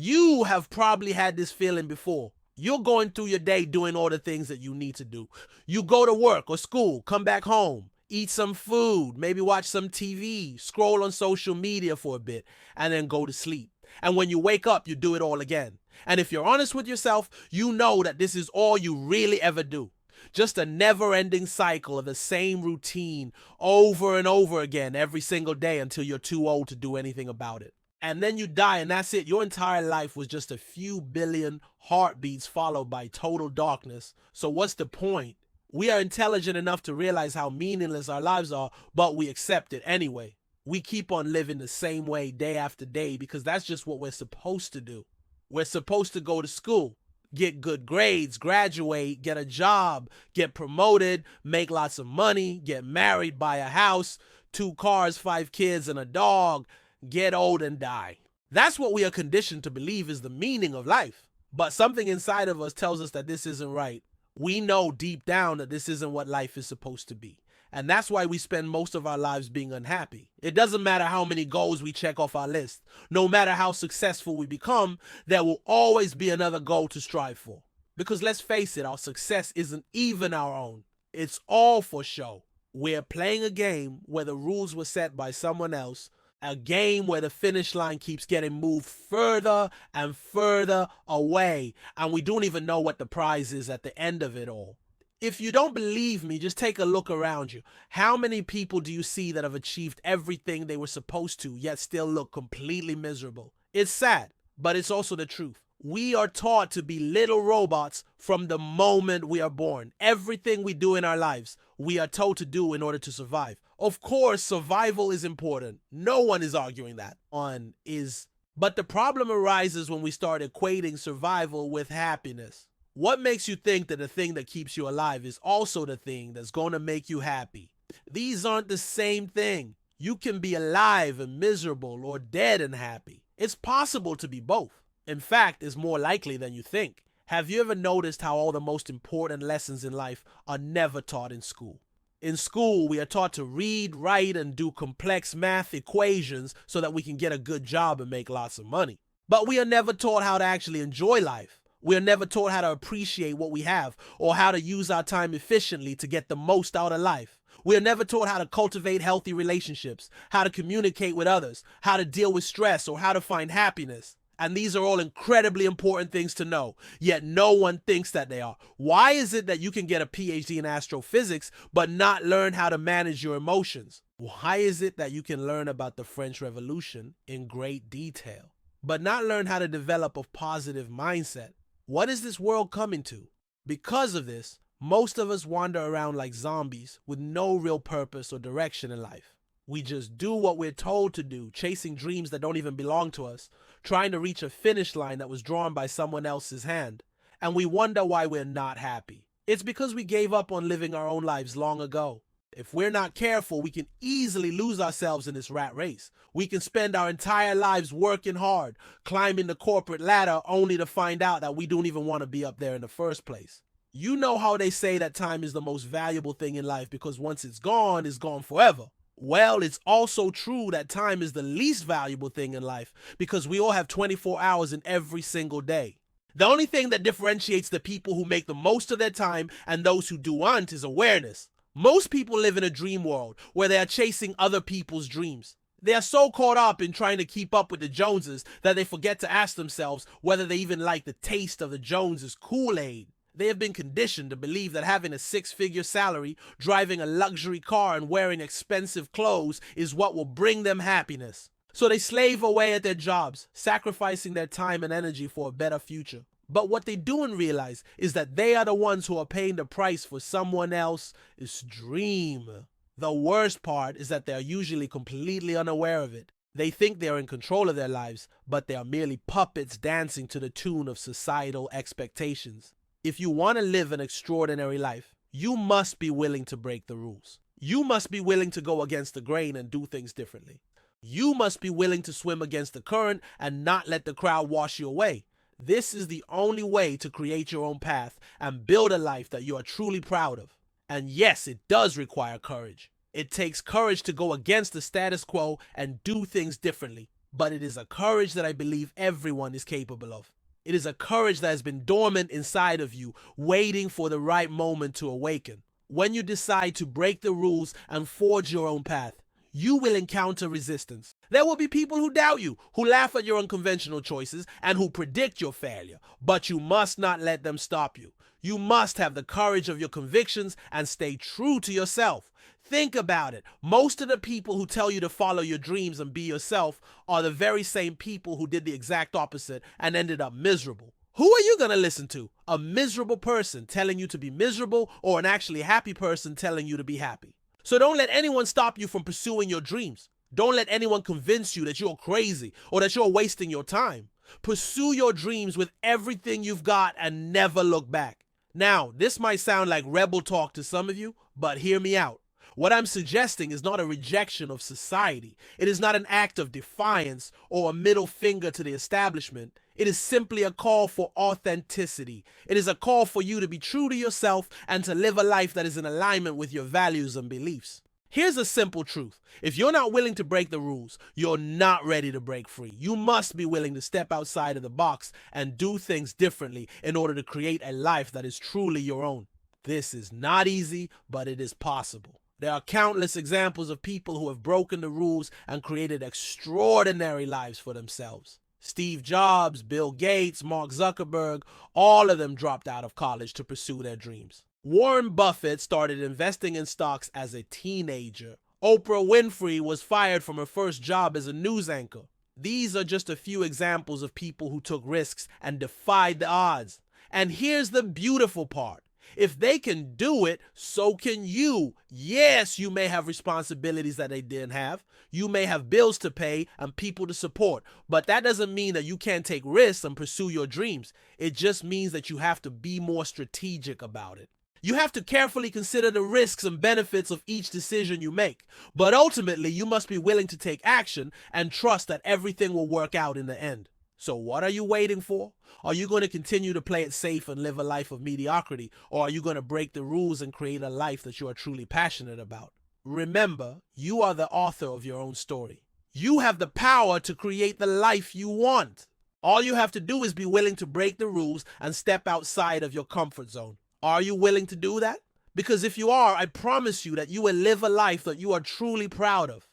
You have probably had this feeling before. You're going through your day doing all the things that you need to do. You go to work or school, come back home, eat some food, maybe watch some TV, scroll on social media for a bit, and then go to sleep. And when you wake up, you do it all again. And if you're honest with yourself, you know that this is all you really ever do. Just a never ending cycle of the same routine over and over again every single day until you're too old to do anything about it. And then you die, and that's it. Your entire life was just a few billion heartbeats followed by total darkness. So what's the point? We are intelligent enough to realize how meaningless our lives are, but we accept it anyway. We keep on living the same way day after day because that's just what we're supposed to do. We're supposed to go to school, get good grades, graduate, get a job, get promoted, make lots of money, get married, buy a house, 2 cars, 5 kids, and a dog, get old and die. That's what we are conditioned to believe is the meaning of life. But something inside of us tells us that this isn't right. We know deep down that this isn't what life is supposed to be. And that's why we spend most of our lives being unhappy. It doesn't matter how many goals we check off our list. No matter how successful we become, there will always be another goal to strive for. Because let's face it, our success isn't even our own. It's all for show. We're playing a game where the rules were set by someone else, a game where the finish line keeps getting moved further and further away, and we don't even know what the prize is at the end of it all. If you don't believe me, just take a look around you. How many people do you see that have achieved everything they were supposed to, yet still look completely miserable? It's sad, but it's also the truth. We are taught to be little robots from the moment we are born. Everything we do in our lives, we are told to do in order to survive. Of course, survival is important. No one is arguing that. But the problem arises when we start equating survival with happiness. What makes you think that the thing that keeps you alive is also the thing that's going to make you happy? These aren't the same thing. You can be alive and miserable or dead and happy. It's possible to be both. In fact, it's more likely than you think. Have you ever noticed how all the most important lessons in life are never taught in school? In school, we are taught to read, write, and do complex math equations so that we can get a good job and make lots of money. But we are never taught how to actually enjoy life. We are never taught how to appreciate what we have or how to use our time efficiently to get the most out of life. We are never taught how to cultivate healthy relationships, how to communicate with others, how to deal with stress, or how to find happiness. And these are all incredibly important things to know, yet no one thinks that they are. Why is it that you can get a PhD in astrophysics but not learn how to manage your emotions? Why is it that you can learn about the French Revolution in great detail but not learn how to develop a positive mindset? What is this world coming to? Because of this, most of us wander around like zombies with no real purpose or direction in life. We just do what we're told to do, chasing dreams that don't even belong to us, trying to reach a finish line that was drawn by someone else's hand. And we wonder why we're not happy. It's because we gave up on living our own lives long ago. If we're not careful, we can easily lose ourselves in this rat race. We can spend our entire lives working hard, climbing the corporate ladder only to find out that we don't even want to be up there in the first place. You know how they say that time is the most valuable thing in life because once it's gone forever. Well, it's also true that time is the least valuable thing in life because we all have 24 hours in every single day. The only thing that differentiates the people who make the most of their time and those who do aren't is awareness. Most people live in a dream world where they are chasing other people's dreams. They are so caught up in trying to keep up with the Joneses that they forget to ask themselves whether they even like the taste of the Joneses' Kool-Aid. They have been conditioned to believe that having a 6-figure salary, driving a luxury car, and wearing expensive clothes is what will bring them happiness. So they slave away at their jobs, sacrificing their time and energy for a better future. But what they don't realize is that they are the ones who are paying the price for someone else's dream. The worst part is that they are usually completely unaware of it. They think they are in control of their lives, but they are merely puppets dancing to the tune of societal expectations. If you want to live an extraordinary life, you must be willing to break the rules. You must be willing to go against the grain and do things differently. You must be willing to swim against the current and not let the crowd wash you away. This is the only way to create your own path and build a life that you are truly proud of. And yes, it does require courage. It takes courage to go against the status quo and do things differently. but it is a courage that I believe everyone is capable of. It is a courage that has been dormant inside of you, waiting for the right moment to awaken. When you decide to break the rules and forge your own path, you will encounter resistance. There will be people who doubt you, who laugh at your unconventional choices, and who predict your failure. But you must not let them stop you. You must have the courage of your convictions and stay true to yourself. Think about it. Most of the people who tell you to follow your dreams and be yourself are the very same people who did the exact opposite and ended up miserable. Who are you going to listen to? A miserable person telling you to be miserable, or an actually happy person telling you to be happy? So don't let anyone stop you from pursuing your dreams. Don't let anyone convince you that you're crazy or that you're wasting your time. Pursue your dreams with everything you've got and never look back. Now, this might sound like rebel talk to some of you, but hear me out. What I'm suggesting is not a rejection of society. It is not an act of defiance or a middle finger to the establishment. It is simply a call for authenticity. It is a call for you to be true to yourself and to live a life that is in alignment with your values and beliefs. Here's a simple truth. If you're not willing to break the rules, you're not ready to break free. You must be willing to step outside of the box and do things differently in order to create a life that is truly your own. This is not easy, but it is possible. There are countless examples of people who have broken the rules and created extraordinary lives for themselves. Steve Jobs, Bill Gates, Mark Zuckerberg, all of them dropped out of college to pursue their dreams. Warren Buffett started investing in stocks as a teenager. Oprah Winfrey was fired from her first job as a news anchor. These are just a few examples of people who took risks and defied the odds. And here's the beautiful part. If they can do it, so can you. Yes, you may have responsibilities that they didn't have. You may have bills to pay and people to support. But that doesn't mean that you can't take risks and pursue your dreams. It just means that you have to be more strategic about it. You have to carefully consider the risks and benefits of each decision you make. But ultimately, you must be willing to take action and trust that everything will work out in the end. So what are you waiting for? Are you going to continue to play it safe and live a life of mediocrity? Or are you going to break the rules and create a life that you are truly passionate about? Remember, you are the author of your own story. You have the power to create the life you want. All you have to do is be willing to break the rules and step outside of your comfort zone. Are you willing to do that? Because if you are, I promise you that you will live a life that you are truly proud of.